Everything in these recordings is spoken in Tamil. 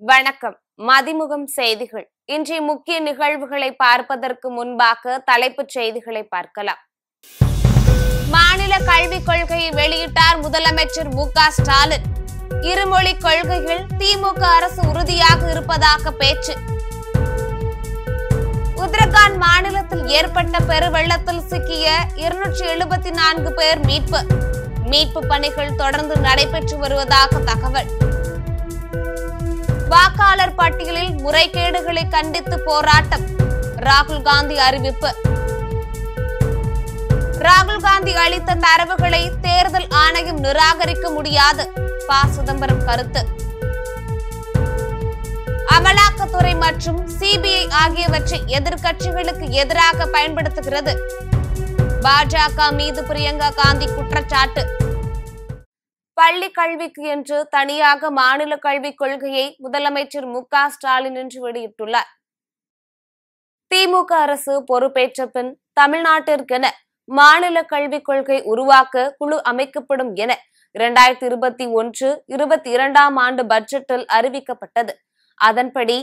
வணக்கம். மதிமுகம் செய்திகள். இன்றைய முக்கிய நிகழ்வுகளை பார்ப்பதற்கு முன்பாக தலைப்புச் செய்திகளை பார்க்கலாம். மாநில கல்விக் கொள்கையை வெளியிட்டார் முதலமைச்சர் மு.க.ஸ்டாலின். இருமொழி கொள்கையில் திமுக அரசு உறுதியாக இருப்பதாக பேச்சு. உத்தரகாண்ட் மாநிலத்தில் ஏற்பட்ட பெருவெள்ளத்தில் சிக்கிய 274 பேர் மீட்பு பணிகள் தொடர்ந்து நடைபெற்று வருவதாக தகவல். வாக்காளர் பட்டியலில் முறைகேடுகளை கண்டித்து போராட்டம். ராகுல் காந்தி அறிவிப்பு. ராகுல் காந்தி அளித்த தரவுகளை தேர்தல் ஆணையம் நிராகரிக்க முடியாது. ப. சிதம்பரம் கருத்து. அமலாக்கத்துறை மற்றும் சிபிஐ ஆகியவற்றை எதிர்க்கட்சிகளுக்கு எதிராக பயன்படுத்துகிறது. பாஜக மீது பிரியங்கா காந்தி குற்றச்சாட்டு. பள்ளி கல்விக்கு என்று தனியாக மாநில கல்விக் கொள்கையை முதலமைச்சர் மு.க.ஸ்டாலின் இன்று வெளியிட்டுள்ளார். திமுக அரசு பொறுப்பேற்ற பின் தமிழ்நாட்டிற்கென மாநில கல்விக் கொள்கை உருவாக்க குழு அமைக்கப்படும் என 2021-22 ஆண்டு பட்ஜெட்டில் அறிவிக்கப்பட்டது. அதன்படி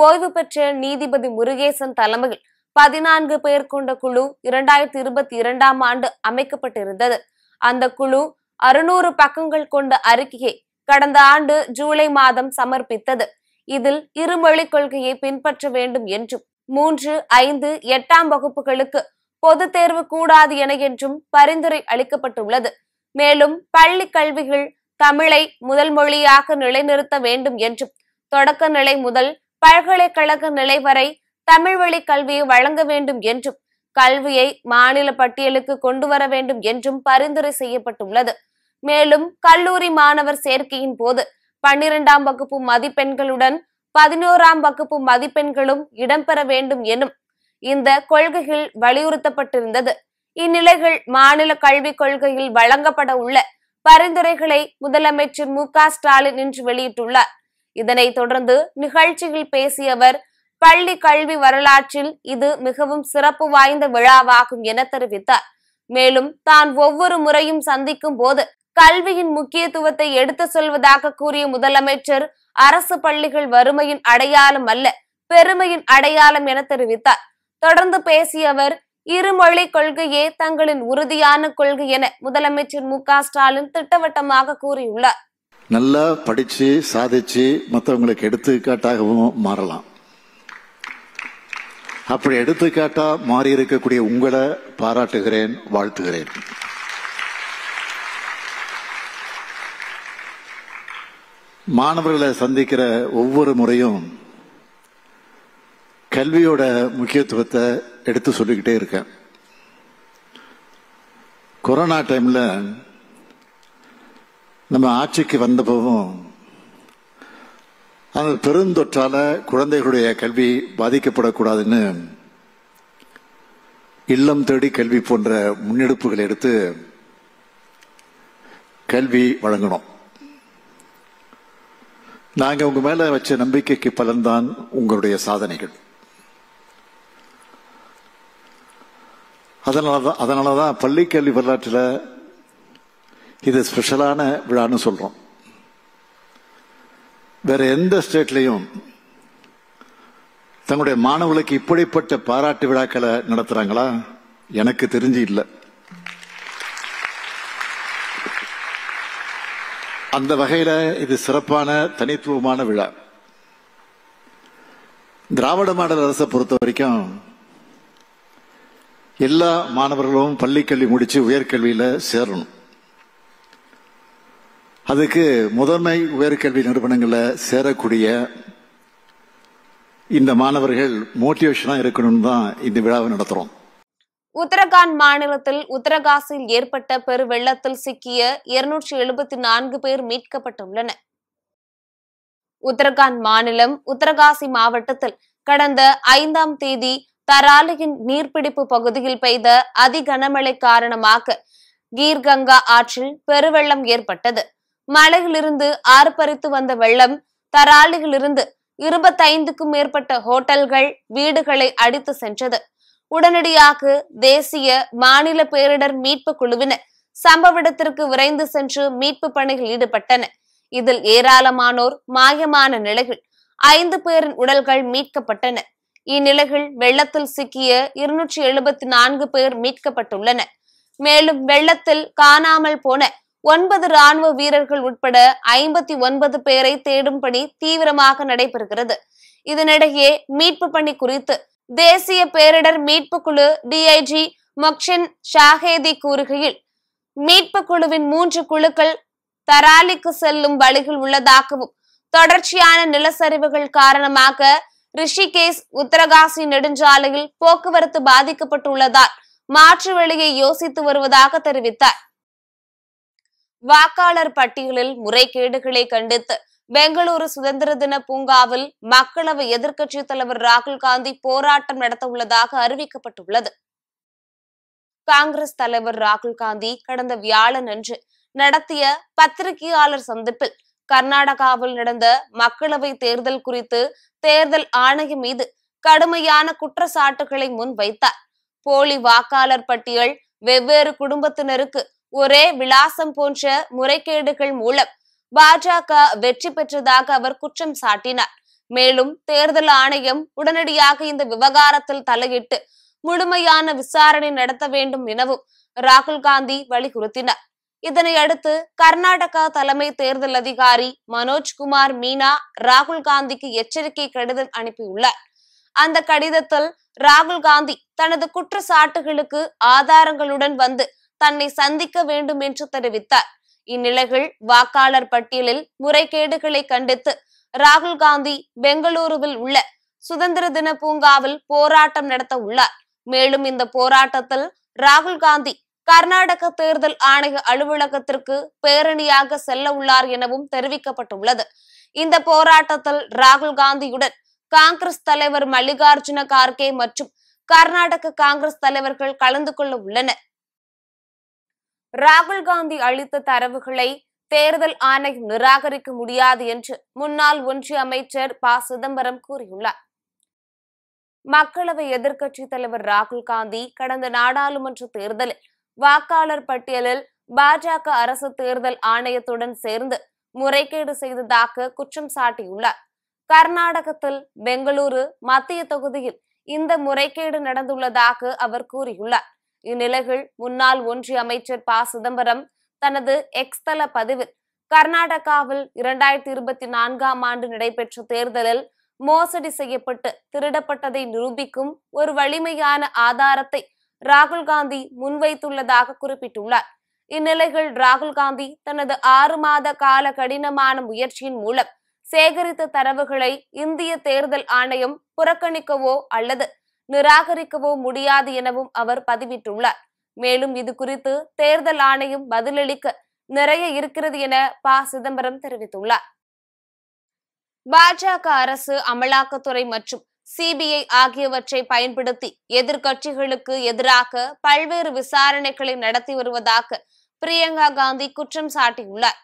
ஓய்வு பெற்ற நீதிபதி முருகேசன் தலைமையில் 14 பேர் கொண்ட குழு 2022 ஆண்டு அமைக்கப்பட்டிருந்தது. அந்த குழு 600 பக்கங்கள் கொண்ட அறிக்கையை கடந்த ஆண்டு ஜூலை மாதம் சமர்ப்பித்தது. இதில் இருமொழி கொள்கையை பின்பற்ற வேண்டும் என்றும் 3, 5, 8ஆம் வகுப்புகளுக்கு பொதுத் தேர்வு கூடாது என்றும் பரிந்துரை அளிக்கப்பட்டுள்ளது. மேலும் பள்ளி கல்வியில் தமிழை முதல் மொழியாக நிலைநிறுத்த வேண்டும் என்றும் தொடக்க நிலை முதல் பல்கலைக்கழக நிலை வரை தமிழ் வழி கல்வியை வழங்க வேண்டும் என்றும் கல்வியை மாநில பட்டியலுக்கு கொண்டு வர வேண்டும் என்றும் பரிந்துரை செய்யப்பட்டுள்ளது. மேலும் கல்லூரி மாணவர் சேர்க்கையின் போது 12ஆம் வகுப்பு மதிப்பெண்களுடன் 11ஆம் வகுப்பு மதிப்பெண்களும் இடம்பெற வேண்டும் எனும் இந்த கொள்கையில் வலியுறுத்தப்பட்டிருந்தது. இந்நிலையில் மாநில கல்விக் கொள்கையில் வழங்கப்பட உள்ள பரிந்துரைகளை முதலமைச்சர் மு.க.ஸ்டாலின் இன்று வெளியிட்டுள்ளார். இதனைத் தொடர்ந்து நிகழ்ச்சியில் பேசிய அவர், பள்ளி கல்வி வரலாற்றில் இது மிகவும் சிறப்பு வாய்ந்த விழாவாகும் என தெரிவித்தார். மேலும் தான் ஒவ்வொரு முறையும் சந்திக்கும் போது கல்வியின் முக்கியத்துவத்தை எடுத்து சொல்வதாக கூறிய முதலமைச்சர், அரசு பள்ளிகள் வறுமையின் அடையாளம் அல்ல, பெருமையின் அடையாளம் என தெரிவித்தார். தொடர்ந்து பேசிய அவர், இருமொழி கொள்கையே தங்களின் உறுதியான கொள்கை என முதலமைச்சர் மு.க.ஸ்டாலின் திட்டவட்டமாக கூறியுள்ளார். நல்லா படிச்சு சாதிச்சு மற்றவங்களுக்கு எடுத்துக்காட்டாகவும் மாறலாம். அப்படி எடுத்துக்காட்டா மாறி இருக்கக்கூடிய உங்களை பாராட்டுகிறேன், வாழ்த்துகிறேன். மாணவர்களை சந்திக்கிற ஒவ்வொரு முறையும் கல்வியோட முக்கியத்துவத்தை எடுத்து சொல்லிக்கிட்டே இருக்கேன். கொரோனா டைம்ல நம்ம ஆட்சிக்கு வந்தப்பவும் அந்த பெருந்தொற்றால குழந்தைகளுடைய கல்வி பாதிக்கப்படக்கூடாதுன்னு இல்லம் தேடி கல்வி போன்ற முன்னெடுப்புகள் எடுத்து கல்வி வழங்கணும். நாங்க உங்க மேல வச்ச நம்பிக்கைக்கு பலன்தான் உங்களுடைய சாதனைகள். அதனாலதான் பள்ளி கல்வி வரலாற்றில் இது ஸ்பெஷலான விழான்னு சொல்றோம். வேற எந்த ஸ்டேட்லையும் தங்களுடைய மாணவர்களுக்கு இப்படிப்பட்ட பாராட்டு விழாக்களை நடத்துறாங்களா? எனக்கு தெரிஞ்சு இல்லை. அந்த வகையில இது சிறப்பான தனித்துவமான விழா. திராவிட மாடல் அரசை பொறுத்த வரைக்கும் எல்லா மாணவர்களும் பள்ளிக்கல்வி முடிச்சு உயர்கல்வியில சேரணும். அதுக்கு முதன்மை உயர்கல்வி நிறுவனங்கள்ல சேரக்கூடிய இந்த மாணவர்கள் மோட்டிவேஷனா இருக்கணும்னு தான் இந்த விழாவை நடத்துறோம். உத்தரகாண்ட் மாநிலத்தில் உத்தரகாசியில் ஏற்பட்ட பெருவெள்ளத்தில் சிக்கிய 274 பேர் மீட்கப்பட்டுள்ளனர். உத்தரகாண்ட் மாநிலம் உத்தரகாசி மாவட்டத்தில் கடந்த 5ஆம் தேதி தராலியின் நீர்பிடிப்பு பகுதியில் பெய்த அதிகனமழை காரணமாக கீர்கங்கா ஆற்றில் பெருவெள்ளம் ஏற்பட்டது. மலையிலிருந்து ஆர்ப்பரித்து வந்த வெள்ளம் தராலியிலிருந்து 25க்கும் மேற்பட்ட ஹோட்டல்கள், வீடுகளை அடித்து சென்றது. உடனடியாக தேசிய மாநில பேரிடர் மீட்பு குழுவினர் சம்பவ இடத்திற்கு விரைந்து சென்று மீட்பு பணியில் ஈடுபட்டனர். இதில் ஏராளமானோர் மாயமான நிலையில் 5 பேரின் உடல்கள் மீட்கப்பட்டன. இந்நிலையில் வெள்ளத்தில் சிக்கிய 274 பேர் மீட்கப்பட்டுள்ளனர். மேலும் வெள்ளத்தில் காணாமல் போன 9 ராணுவ வீரர்கள் உட்பட 59 பேரை தேடும் பணி தீவிரமாக நடைபெறுகிறது. இதனிடையே மீட்பு பணி குறித்து தேசிய பேரிடர் மீட்பு குழு டிஐஜி மொக்ஷின் ஷாஹேதி கூறுகையில், மீட்பு குழுவின் 3 குழுக்கள் தராலிக்கு செல்லும் வழியில் உள்ளதாகவும், தொடர்ச்சியான நிலச்சரிவுகள் காரணமாக ரிஷிகேஷ் உத்தரகாசி நெடுஞ்சாலையில் போக்குவரத்து பாதிக்கப்பட்டுள்ளதால் மாற்று வழியை யோசித்து வருவதாக தெரிவித்தார். வாக்காளர் பட்டியலில் முறைகேடுகளை கண்டித்து பெங்களூரு சுதந்திர தின பூங்காவில் மக்களவை எதிர்க்கட்சி தலைவர் ராகுல் காந்தி போராட்டம் நடத்த உள்ளதாக அறிவிக்கப்பட்டுள்ளது. காங்கிரஸ் தலைவர் ராகுல் காந்தி கடந்த வியாழனன்று நடத்திய பத்திரிகையாளர் சந்திப்பில் கர்நாடகாவில் நடந்த மக்களவை தேர்தல் குறித்து தேர்தல் ஆணையம் மீது கடுமையான குற்றச்சாட்டுகளை முன்வைத்தார். போலி வாக்காளர் பட்டியல், வெவ்வேறு குடும்பத்தினருக்கு ஒரே விலாசம் போன்ற முறைகேடுகள் மூலம் பாஜக வெற்றி பெற்றதாக அவர் குற்றம் சாட்டினார். மேலும் தேர்தல் ஆணையம் உடனடியாக இந்த விவகாரத்தில் தலையிட்டு முழுமையான விசாரணை நடத்த வேண்டும் எனவும் ராகுல் காந்தி வலியுறுத்தினார். இதனையடுத்து கர்நாடகா தலைமை தேர்தல் அதிகாரி மனோஜ்குமார் மீனா ராகுல் காந்திக்கு எச்சரிக்கை கடிதம் அனுப்பியுள்ளார். அந்த கடிதத்தில் ராகுல் காந்தி தனது குற்றச்சாட்டுகளுக்கு ஆதாரங்களுடன் வந்து தன்னை சந்திக்க வேண்டும் என்று தெரிவித்தார். இந்நிலையில் வாக்காளர் பட்டியலில் முறைகேடுகளை கண்டித்து ராகுல் காந்தி பெங்களூருவில் உள்ள சுதந்திர தின பூங்காவில் போராட்டம் நடத்த உள்ளார். மேலும் இந்த போராட்டத்தில் ராகுல் காந்தி கர்நாடக தேர்தல் ஆணைய அலுவலகத்திற்கு பேரணியாக செல்ல உள்ளார் எனவும் தெரிவிக்கப்பட்டுள்ளது. இந்த போராட்டத்தில் ராகுல் காந்தியுடன் காங்கிரஸ் தலைவர் மல்லிகார்ஜுன கார்கே மற்றும் கர்நாடக காங்கிரஸ் தலைவர்கள் கலந்து கொள்ள உள்ளனர். ராகுல் காந்தி அளித்த தரவுகளை தேர்தல் ஆணையம் நிராகரிக்க முடியாது என்று முன்னாள் ஒன்றிய அமைச்சர் ப. சிதம்பரம் கூறியுள்ளார். மக்களவை எதிர்க்கட்சி தலைவர் ராகுல் காந்தி கடந்த நாடாளுமன்ற தேர்தலில் வாக்காளர் பட்டியலில் பாஜக அரசு தேர்தல் ஆணையத்துடன் சேர்ந்து முறைகேடு செய்ததாக குற்றம் சாட்டியுள்ளார். கர்நாடகத்தில் பெங்களூரு மத்திய தொகுதியில் இந்த முறைகேடு நடந்துள்ளதாக அவர் கூறியுள்ளார். இந்நிலையில் முன்னாள் ஒன்றிய அமைச்சர் ப. சிதம்பரம் தனது எக்ஸ் தள பதிவில் கர்நாடகாவில் 2024ஆம் ஆண்டு நடைபெற்ற தேர்தலில் மோசடி செய்யப்பட்டு திருடப்பட்டதை நிரூபிக்கும் ஒரு வலிமையான ஆதாரத்தை ராகுல் காந்தி முன்வைத்துள்ளதாக குறிப்பிட்டுள்ளார். இந்நிலையில் ராகுல் காந்தி தனது 6 மாத கால கடினமான முயற்சியின் மூலம் சேகரித்த தரவுகளை இந்திய தேர்தல் ஆணையம் புறக்கணிக்கவோ அல்லது நிராகரிக்கவோ முடியாது எனவும் அவர் பதிவிட்டுள்ளார். மேலும் இது குறித்து தேர்தல் ஆணையம் பதிலளிக்க நிறைய இருக்கிறது என ப. சிதம்பரம் தெரிவித்துள்ளார். பாஜக அரசு அமலாக்கத்துறை மற்றும் சிபிஐ ஆகியவற்றை பயன்படுத்தி எதிர்க்கட்சிகளுக்கு எதிராக பல்வேறு விசாரணைகளை நடத்தி வருவதாக பிரியங்கா காந்தி குற்றம் சாட்டியுள்ளார்.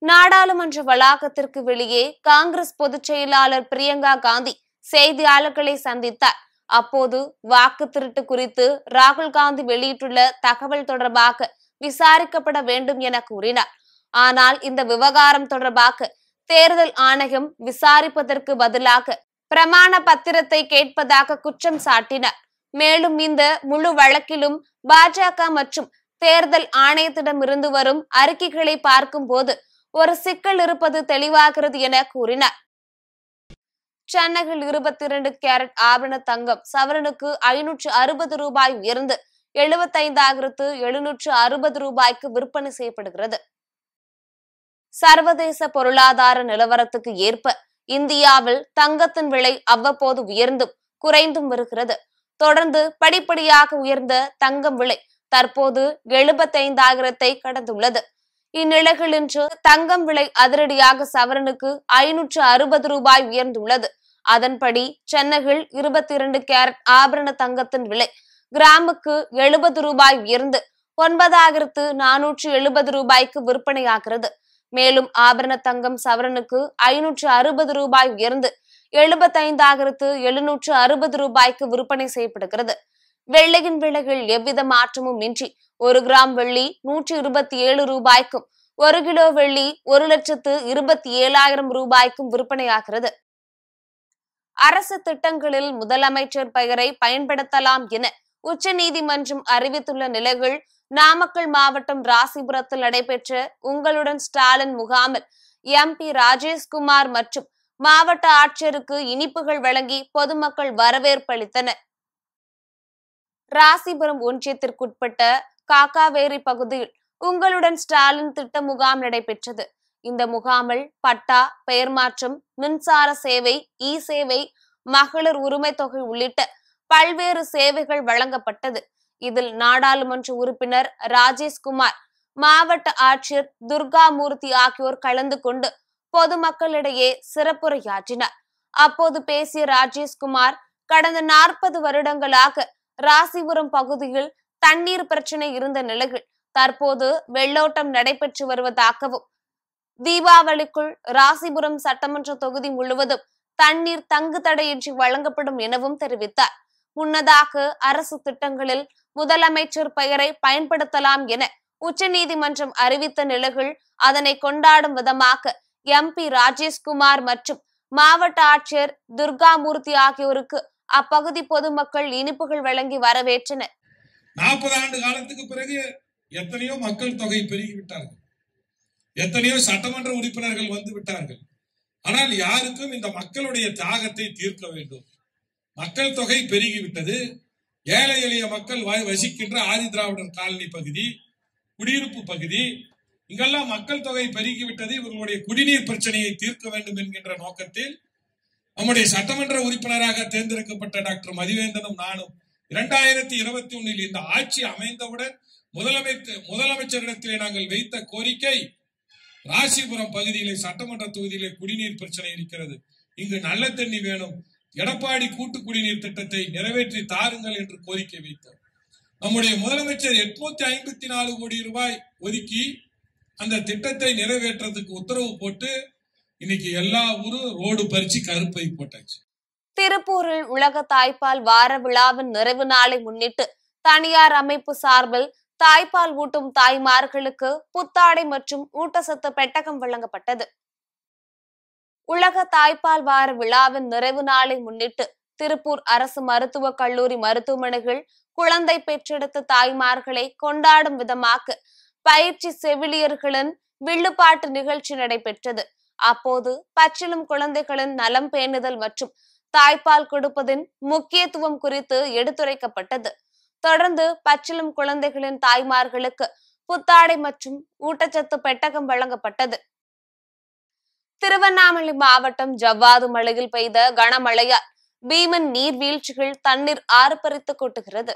நாடாளுமன்ற வளாகத்திற்கு வெளியே காங்கிரஸ் பொதுச் செயலாளர் பிரியங்கா காந்தி செய்தியாளர்களை சந்தித்தார். அப்போது வாக்கு திருட்டு குறித்து ராகுல் காந்தி வெளியிட்டுள்ள தகவல் தொடர்பாக விசாரிக்கப்பட வேண்டும் என கூறினார். ஆனால் இந்த விவகாரம் தொடர்பாக தேர்தல் ஆணையம் விசாரிப்பதற்கு பதிலாக பிரமாண பத்திரத்தை கேட்பதாக குற்றம் சாட்டினார். மேலும் இந்த முழு வழக்கிலும் பாஜக மற்றும் தேர்தல் ஆணையத்திடமிருந்து வரும் அறிக்கைகளை பார்க்கும் போது ஒரு சிக்கல் இருப்பது தெளிவாகிறது என கூறினார். சென்னையில் 22 கேரட் ஆபரண தங்கம் சவரனுக்கு 560 ரூபாய் உயர்ந்து 75,760 ரூபாய்க்கு விற்பனை செய்யப்படுகிறது. சர்வதேச பொருளாதார நிலவரத்துக்கு ஏற்ப இந்தியாவில் தங்கத்தின் விலை அவ்வப்போது உயர்ந்தும் குறைந்தும் வருகிறது. தொடர்ந்து படிப்படியாக உயர்ந்த தங்கம் விலை தற்போது 75,000 கடந்துள்ளது. இந்நிலையில் இன்று தங்கம் விலை அதிரடியாக சவரனுக்கு 560 ரூபாய் உயர்ந்துள்ளது. அதன்படி சென்னையில் 22 கேரட் ஆபரண தங்கத்தின் விலை கிராமுக்கு 70 ரூபாய் உயர்ந்து 9,470 ரூபாய்க்கு விற்பனையாகிறது. மேலும் ஆபரண தங்கம் சவரனுக்கு 560 ரூபாய் உயர்ந்து 75,760 ரூபாய்க்கு விற்பனை செய்யப்படுகிறது. வெள்ளியின் விலையில் எவ்வித மாற்றமும் இன்றி 1 கிராம் வெள்ளி 127 ரூபாய்க்கும் 1 கிலோ வெள்ளி 1,27,000 ரூபாய்க்கும் விற்பனையாகிறது. அரசு திட்டங்களில் முதலமைச்சர் பெயரை பயன்படுத்தலாம் என உச்சநீதிமன்றம் அறிவித்துள்ள நிலையில் நாமக்கல் மாவட்டம் ராசிபுரத்தில் நடைபெற்ற உங்களுடன் ஸ்டாலின் முகாமில் MP ராஜேஷ்குமார் மற்றும் மாவட்ட ஆட்சியருக்கு இனிப்புகள் வழங்கி பொதுமக்கள் வரவேற்பு அளித்தனர். ராசிபுரம் ஒன்றியத்திற்குட்பட்ட காக்காவேரி பகுதியில் உங்களுடன் ஸ்டாலின் திட்ட முகாம் நடைபெற்றது. இந்த முகாமில் பட்டா, பெயர் மாற்றம், மின்சார சேவை, சேவை, மகளிர் உரிமை தொகை உள்ளிட்ட பல்வேறு சேவைகள் வழங்கப்பட்டது. இதில் நாடாளுமன்ற உறுப்பினர் ராஜேஷ்குமார், மாவட்ட ஆட்சியர் துர்காமூர்த்தி ஆகியோர் கலந்து கொண்டு பொதுமக்களிடையே சிறப்புரையாற்றினார். அப்போது பேசிய ராஜேஷ்குமார், கடந்த 40 வருடங்களாக ராசிபுரம் பகுதியில் தண்ணீர் பிரச்சனை இருந்த நிலையில் தற்போது வெள்ளோட்டம் நடைபெற்று வருவதாகவும், தீபாவளிக்குள் ராசிபுரம் சட்டமன்ற தொகுதி முழுவதும் தண்ணீர் தங்கு தடையின்றி வழங்கப்படும் எனவும் தெரிவித்தார். முன்னதாக அரசு திட்டங்களில் முதலமைச்சர் பெயரை பயன்படுத்தலாம் என உச்சநீதிமன்றம் அறிவித்த நிலையில் அதனை கொண்டாடும் விதமாக MP ராஜேஷ்குமார் மற்றும் மாவட்ட ஆட்சியர் துர்காமூர்த்தி ஆகியோருக்கு அப்பகுதி பொதுமக்கள் இனிப்புகள் வழங்கி வரவேற்றனர். 40 ஆண்டு காலத்துக்கு பிறகு எத்தனையோ மக்கள் தொகை பெருகிவிட்டார்கள், எத்தனையோ சட்டமன்ற உறுப்பினர்கள் வந்து விட்டார்கள். ஆனால் யாருக்கும் இந்த மக்களுடைய தியாகத்தை தீர்க்க வேண்டும். மக்கள் தொகை பெருகிவிட்டது. ஏழை எளிய மக்கள் வசிக்கின்ற ஆதி திராவிடர் காலனி பகுதி, குடியிருப்பு பகுதி, இங்கெல்லாம் மக்கள் தொகை பெருகிவிட்டது. இவர்களுடைய குடிநீர் பிரச்சனையை தீர்க்க வேண்டும் என்கின்ற நோக்கத்தில் நம்முடைய சட்டமன்ற உறுப்பினராக தேர்ந்தெடுக்கப்பட்ட டாக்டர் மதிவேந்தனும் நானும் 2021 இந்த ஆட்சி அமைந்தவுடன் முதலமைச்சரிடத்திலே நாங்கள் வைத்த கோரிக்கை, ராசிபுரம் பகுதியிலே சட்டமன்ற தொகுதியிலே குடிநீர் பிரச்சனை இருக்கிறது, இங்கு நல்ல தண்ணி வேணும், எடப்பாடி கூட்டு குடிநீர் திட்டத்தை நிறைவேற்றி தாருங்கள் என்று கோரிக்கை வைத்தார். நம்முடைய முதலமைச்சர் 854 கோடி ரூபாய் ஒதுக்கி அந்த திட்டத்தை நிறைவேற்றதுக்கு உத்தரவு போட்டு இன்னைக்கு எல்லா ஊரும் ரோடு பறிச்சு கருப்பை போட்டாச்சு. திருப்பூரில் உலக தாய்ப்பால் வார விழாவின் நிறைவு நாளை முன்னிட்டு தனியார் அமைப்பு சார்பில் தாய்ப்பால் ஊட்டும் தாய்மார்களுக்கு புத்தாடை மற்றும் ஊட்டச்சத்து பெட்டகம் வழங்கப்பட்டது. உலக தாய்ப்பால் வார விழாவின் நிறைவு நாளை முன்னிட்டு திருப்பூர் அரசு மருத்துவக் கல்லூரி மருத்துவமனைகள் குழந்தை பெற்றெடுத்த தாய்மார்களை கொண்டாடும் விதமாக பயிற்சி செவிலியர்களின் வில்லுப்பாட்டு நிகழ்ச்சி நடைபெற்றது. அப்போது பச்சிளம் குழந்தைகளின் நலம் பேணுதல் மற்றும் தாய்ப்பால் கொடுப்பதின் முக்கியத்துவம் குறித்து எடுத்துரைக்கப்பட்டது. தொடர்ந்து பச்சிளம் குழந்தைகளின் தாய்மார்களுக்கு புத்தாடை மற்றும் ஊட்டச்சத்து பெட்டகம் வழங்கப்பட்டது. திருவண்ணாமலை மாவட்டம் ஜவ்வாது மலையில் பெய்த கனமழையால் பீமன் நீர்வீழ்ச்சிகள் தண்ணீர் ஆர்ப்பரித்து கொட்டுகிறது.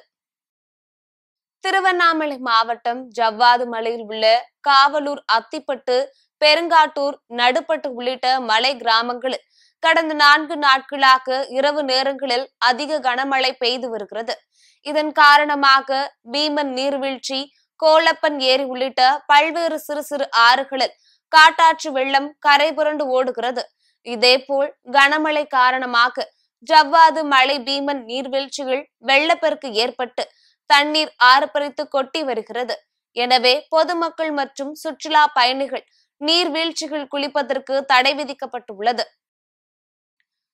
திருவண்ணாமலை மாவட்டம் ஜவ்வாது மலையில் உள்ள காவலூர், அத்திப்பட்டு, பெருங்காட்டூர், நடுப்பட்டு உள்ளிட்ட மலை கிராமங்களில் கடந்த 4 நாட்களாக இரவு நேரங்களில் அதிக கனமழை பெய்து வருகிறது. இதன் காரணமாக பீமன் நீர்வீழ்ச்சி, கோலப்பன் ஏரி உள்ளிட்ட பல்வேறு சிறு சிறு ஆறுகளில் காட்டாற்று வெள்ளம் கரை புரண்டு ஓடுகிறது. இதேபோல் கனமழை காரணமாக ஜவ்வாது மலை பீமன் நீர்வீழ்ச்சிகள் வெள்ளப்பெருக்கு ஏற்பட்டு தண்ணீர் ஆர்ப்பரித்து கொட்டி வருகிறது. எனவே பொதுமக்கள் மற்றும் சுற்றுலா பயணிகள் நீர்வீழ்ச்சிகள் குளிப்பதற்கு தடை விதிக்கப்பட்டுள்ளது.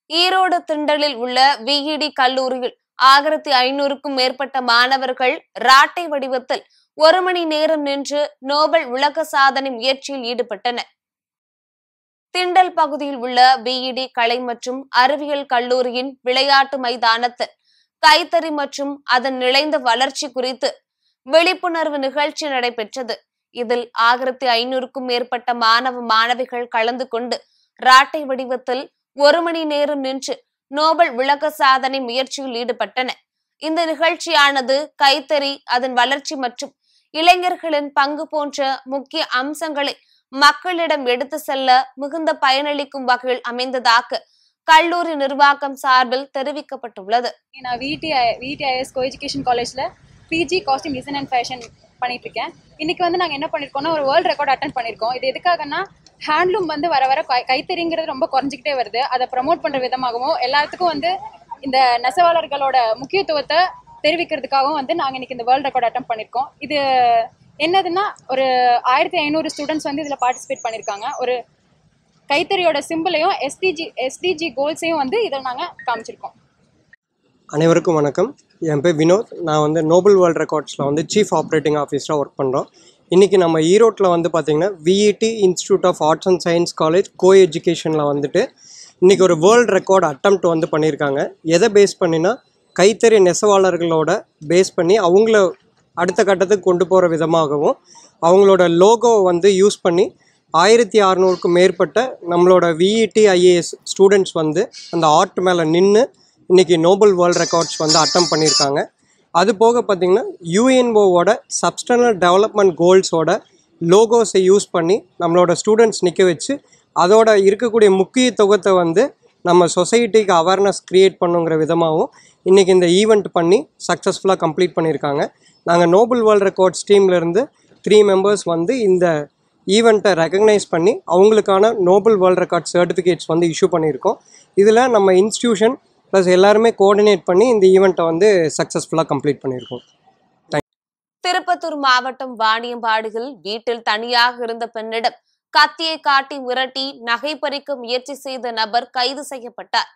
ஈரோடு திண்டலில் உள்ள VED கல்லூரியில் 1500க்கும் மேற்பட்ட மாணவர்கள் ராட்டை வடிவத்தில் 1 மணி நேரம் நின்று நோபல் உலக சாதனை முயற்சியில் ஈடுபட்டனர். திண்டல் பகுதியில் உள்ள VED கலை மற்றும் அறிவியல் கல்லூரியின் விளையாட்டு மைதானத்தில் கைத்தறி மற்றும் அதன் நிலைந்த வளர்ச்சி குறித்து விழிப்புணர்வு நிகழ்ச்சி நடைபெற்றது. இதில் 1500க்கும் மேற்பட்ட மாணவ மாணவிகள் கலந்து கொண்டு ராட்டை வடிவத்தில் 1 மணி நேரம் நின்று நோபல் உலக சாதனை முயற்சியில் ஈடுபட்டனர். இந்த நிகழ்ச்சியானது கைத்தறி, அதன் வளர்ச்சி மற்றும் இளைஞர்களின் பங்கு போன்ற முக்கிய அம்சங்களை மக்களிடம் எடுத்து செல்ல மிகுந்த பயனளிக்கும் வகையில் அமைந்ததாக கல்லூரி நிர்வாகம் சார்பில் தெரிவிக்கப்பட்டுள்ளது. நான் VETIS கோஎஜுகேஷன் காலேஜ்ல PG costume design and fashion பண்ணிட்டு இருக்கேன். இன்னைக்கு வந்து நாங்கள் என்ன பண்ணிருக்கோம்னா ஒரு வேர்ல்ட் ரெக்கார்ட் அட்டென்ட் பண்ணிருக்கோம். இது எதுக்காகனா ஹேண்ட்லூம் வந்து வர வர கைத்தறிங்கிறது ரொம்ப குறைஞ்சிக்கிட்டே வருது. அதை ப்ரமோட் பண்ற விதமாகவும் எல்லாத்துக்கும் வந்து இந்த நெசவாளர்களோட முக்கியத்துவத்தை தெரிவிக்கிறதுக்காகவும் வந்து நாங்கள் இன்னைக்கு இந்த வேர்ல்ட் ரெக்கார்ட் அட்டென்ட் பண்ணிருக்கோம். என்னதுன்னா ஒரு 1500 ஸ்டூடெண்ட்ஸ் வந்து இதில் பார்ட்டிசிபேட் பண்ணியிருக்காங்க. ஒரு கைத்தறியோட சிம்பிளையும் எஸ்டிஜி கோல்ஸையும் வந்து இதில் நாங்கள் காமிச்சிருக்கோம். அனைவருக்கும் வணக்கம். என் பேர் வினோத். நான் வந்து நோபல் வேர்ல்ட் ரெக்கார்ட்ஸில் வந்து சீஃப் ஆப்ரேட்டிங் ஆஃபீஸராக ஒர்க் பண்ணுறோம். இன்றைக்கி நம்ம ஈரோட்டில் வந்து பார்த்திங்கன்னா VET institute of arts and science college கோ எஜுகேஷனில் வந்துட்டு இன்றைக்கி ஒரு வேர்ல்டு ரெக்கார்டு அட்டெம்ப்ட் வந்து பண்ணியிருக்காங்க. எதை பேஸ் பண்ணினா கைத்தறி நெசவாளர்களோட பேஸ் பண்ணி அவங்கள அடுத்த கட்டத்துக்கு கொண்டு போகிற விதமாகவும் அவங்களோட லோகோவை வந்து யூஸ் பண்ணி 1600க்கும் மேற்பட்ட நம்மளோட விஇடி ஐஏஎஸ் ஸ்டூடெண்ட்ஸ் வந்து அந்த ஆர்ட் மேலே நின்று இன்றைக்கி நோபல் வேர்ல்ட் ரெக்கார்ட்ஸ் வந்து அட்டெம்ப்ட் பண்ணியிருக்காங்க. அது போக பார்த்திங்கன்னா யுஎன்ஓவோட சப்ஸ்டனல் டெவலப்மெண்ட் கோல்ஸோட லோகோஸை யூஸ் பண்ணி நம்மளோட ஸ்டூடெண்ட்ஸ் நிற்க வச்சு அதோட இருக்கக்கூடிய முக்கியத்துவத்தை வந்து நம்ம சொசைட்டிக்கு அவேர்னஸ் க்ரியேட் பண்ணுங்கிற விதமாகவும் இன்றைக்கி இந்த ஈவெண்ட் பண்ணி சக்ஸஸ்ஃபுல்லாக கம்ப்ளீட் பண்ணியிருக்காங்க. நாங்கள் நோபல் வேர்ல்ட் ரெக்கார்ட்ஸ் டீம்லேருந்து 3 மெம்பர்ஸ் வந்து இந்த ஈவெண்ட்டை ரெக்கக்னைஸ் பண்ணி அவங்களுக்கான நோபல் வேர்ல்ட் ரெக்கார்ட் சர்டிஃபிகேட்ஸ் வந்து இஷ்யூ பண்ணியிருக்கோம். இதில் நம்ம இன்ஸ்டியூஷன் ப்ளஸ் எல்லாருமே கோஆர்டினேட் பண்ணி இந்த ஈவெண்ட்டை வந்து சக்ஸஸ்ஃபுல்லாக கம்ப்ளீட் பண்ணியிருக்கோம். திருப்பத்தூர் மாவட்டம் வாணியம்பாடியில் வீட்டில் தனியாக இருந்த பெண்ணிடம் கத்தியை காட்டி மிரட்டி நகை பறிக்க முயற்சி செய்த நபர் கைது செய்யப்பட்டார்.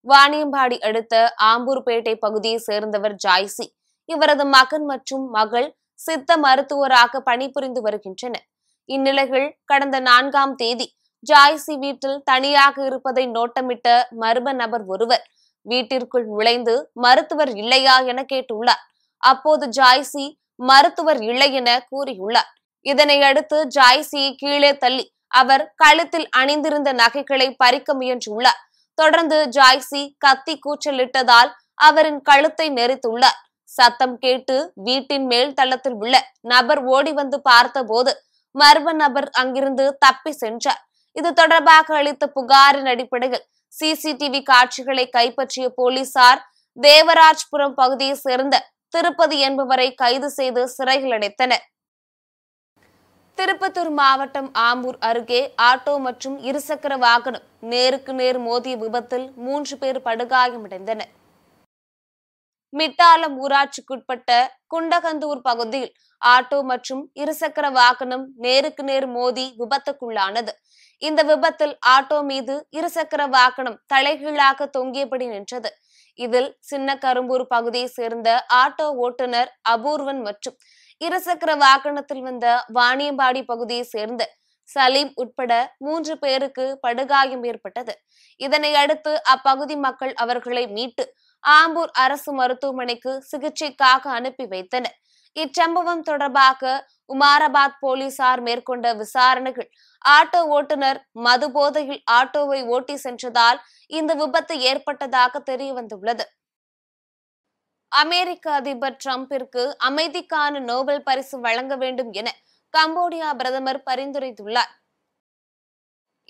வாணியம்பாடி அடுத்த ஆம்பூர்பேட்டை பகுதியை சேர்ந்தவர் ஜாய்சி. இவரது மகன் மற்றும் மகள் சித்த மருத்துவராக பணிபுரிந்து வருகின்றனர். இந்நிலையில் கடந்த 4ஆம் தேதி ஜாய்சி வீட்டில் தனியாக இருப்பதை நோட்டமிட்ட மர்ம நபர் ஒருவர் வீட்டிற்குள் நுழைந்து மருத்துவர் இல்லையா என கேட்டுள்ளார். அப்போது ஜாய்சி மருத்துவர் இல்லை என கூறியுள்ளார். இதனை அடுத்து ஜாய்சியை கீழே தள்ளி அவர் கழுத்தில் அணிந்திருந்த நகைகளை பறிக்க முயன்றுள்ளார். தொடர்ந்து ஜாய்சி கத்தி கூச்சலிட்டதால் அவரின் கழுத்தை நெரித்துள்ளார். சத்தம் கேட்டு வீட்டின் மேல் தளத்தில் உள்ள நபர் ஓடி வந்து பார்த்தபோது மர்ம நபர் அங்கிருந்து தப்பி சென்றார். இது தொடர்பாக அளித்த புகாரின் அடிப்படையில் சிசிடிவி காட்சிகளை கைப்பற்றிய போலீசார் தேவராஜ்புரம் பகுதியை சேர்ந்த திருப்பதி என்பவரை கைது செய்து சிறையில் அடைத்தனர். திருப்பத்தூர் மாவட்டம் ஆம்பூர் அருகே ஆட்டோ மற்றும் இருசக்கர வாகனம் நேருக்கு நேர் மோதிய விபத்தில் 3 பேர் படுகாயமடைந்தனர். மிட்டாலம் ஊராட்சிக்குட்பட்ட குண்டகந்தூர் பகுதியில் ஆட்டோ மற்றும் இருசக்கர வாகனம் நேருக்கு நேர் மோதி விபத்துக்குள்ளானது. இந்த விபத்தில் ஆட்டோ மீது இருசக்கர வாகனம் தலைகீழாக தொங்கியபடி நின்றது. இதில் சின்ன கரும்பூர் பகுதியை சேர்ந்த ஆட்டோ ஓட்டுநர் அபூர்வன் மற்றும் இருசக்கர வாகனத்தில் வந்த வாணியம்பாடி பகுதியை சேர்ந்த சலீம் உட்பட 3 பேருக்கு படுகாயம் ஏற்பட்டது. இதனை அடுத்து அப்பகுதி மக்கள் அவர்களை மீட்டு ஆம்பூர் அரசு மருத்துவமனைக்கு சிகிச்சைக்காக அனுப்பி வைத்தனர். இச்சம்பவம் தொடர்பாக உமாராபாத் போலீசார் மேற்கொண்ட விசாரணைகள் ஆட்டோ ஓட்டுநர் மது போதையில் ஆட்டோவை ஓட்டி சென்றதால் இந்த விபத்து ஏற்பட்டதாக தெரிய வந்துள்ளது. அமெரிக்க அதிபர் டிரம்பிற்கு அமைதிக்கான நோபல் பரிசு வழங்க வேண்டும் என கம்போடியா பிரதமர் பரிந்துரைத்துள்ளார்.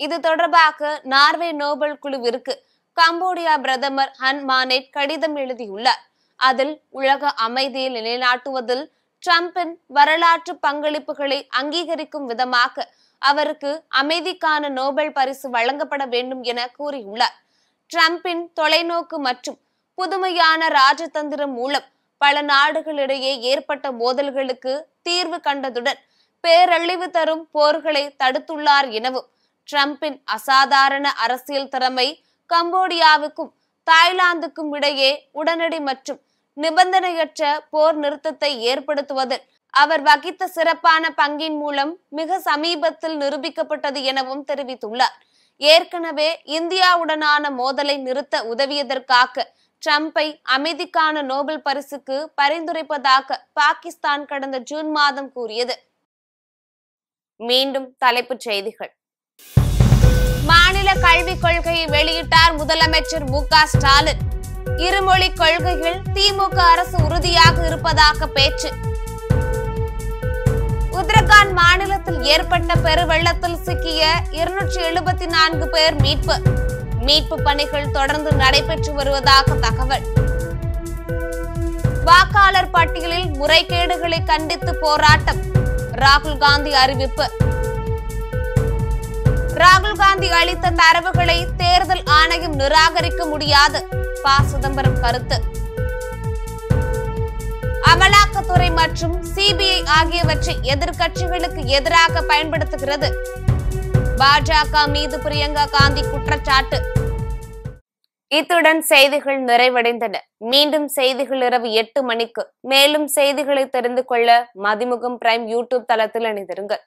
இது தொடர்பாக நார்வே நோபல் குழுவிற்கு கம்போடியா பிரதமர் ஹன் மானெட் கடிதம் எழுதியுள்ளார். அதில் உலக அமைதியை நிலைநாட்டுவதில் டிரம்பின் வரலாற்று பங்களிப்புகளை அங்கீகரிக்கும் விதமாக அவருக்கு அமைதிக்கான நோபல் பரிசு வழங்கப்பட வேண்டும் என கூறியுள்ளார். டிரம்பின் தொலைநோக்கு மற்றும் புதுமையான ராஜதந்திரம் மூலம் பல நாடுகளிடையே ஏற்பட்ட மோதல்களுக்கு தீர்வு கண்டதுடன் பேரழிவு தரும் போர்களை தடுத்துள்ளார் எனவும் டிரம்பின் அசாதாரண அரசியல் திறமை கம்போடியாவுக்கும் தாய்லாந்துக்கும் இடையே உடனடி மற்றும் நிபந்தனையற்ற போர் நிறுத்தத்தை ஏற்படுத்துவதில் அவர் வகித்த சிறப்பான பங்கின் மூலம் மிக சமீபத்தில் நிரூபிக்கப்பட்டது எனவும் தெரிவித்துள்ளார். ஏற்கனவே இந்தியாவுடனான மோதலை நிறுத்த உதவியதற்காக டிரம்பை அமைதிக்கான நோபல் பரிசுக்கு பரிந்துரைப்பதாக பாகிஸ்தான் கடந்த ஜூன் மாதம் கூறியது. மீண்டும் தலைப்புச் செய்திகள். மாநில கல்விக் கொள்கையை வெளியிட்டார் முதலமைச்சர் மு.க. ஸ்டாலின். இருமொழி கொள்கையில் திமுக அரசு உறுதியாக இருப்பதாக பேச்சு. உத்தரகாண்ட் மாநிலத்தில் ஏற்பட்ட பெருவெள்ளத்தில் சிக்கிய 274 பேர் மீட்பு பணிகள் தொடர்ந்து நடைபெற்று வருவதாக தகவல். வாக்காளர் பட்டியலில் முறைகேடுகளை கண்டித்து போராட்டம். ராகுல் காந்தி அறிவிப்பு. ராகுல் காந்தி அளித்த தரவுகளை தேர்தல் ஆணையம் நிராகரிக்க முடியாது. ப. சிதம்பரம் கருத்து. அமலாக்க அமலாக்கத்துறை மற்றும் சிபிஐ ஆகியவற்றை எதிர்க்கட்சிகளுக்கு எதிராக பயன்படுத்துகிறது. பாஜக மீது பிரியங்கா காந்தி குற்றச்சாட்டு. இத்துடன் செய்திகள் நிறைவடைந்தன. மீண்டும் செய்திகள் இரவு 8 மணிக்கு. மேலும் செய்திகளை தெரிந்து கொள்ள மதிமுகம் பிரைம் யூடியூப் தளத்தில் இணைந்திருங்கள்.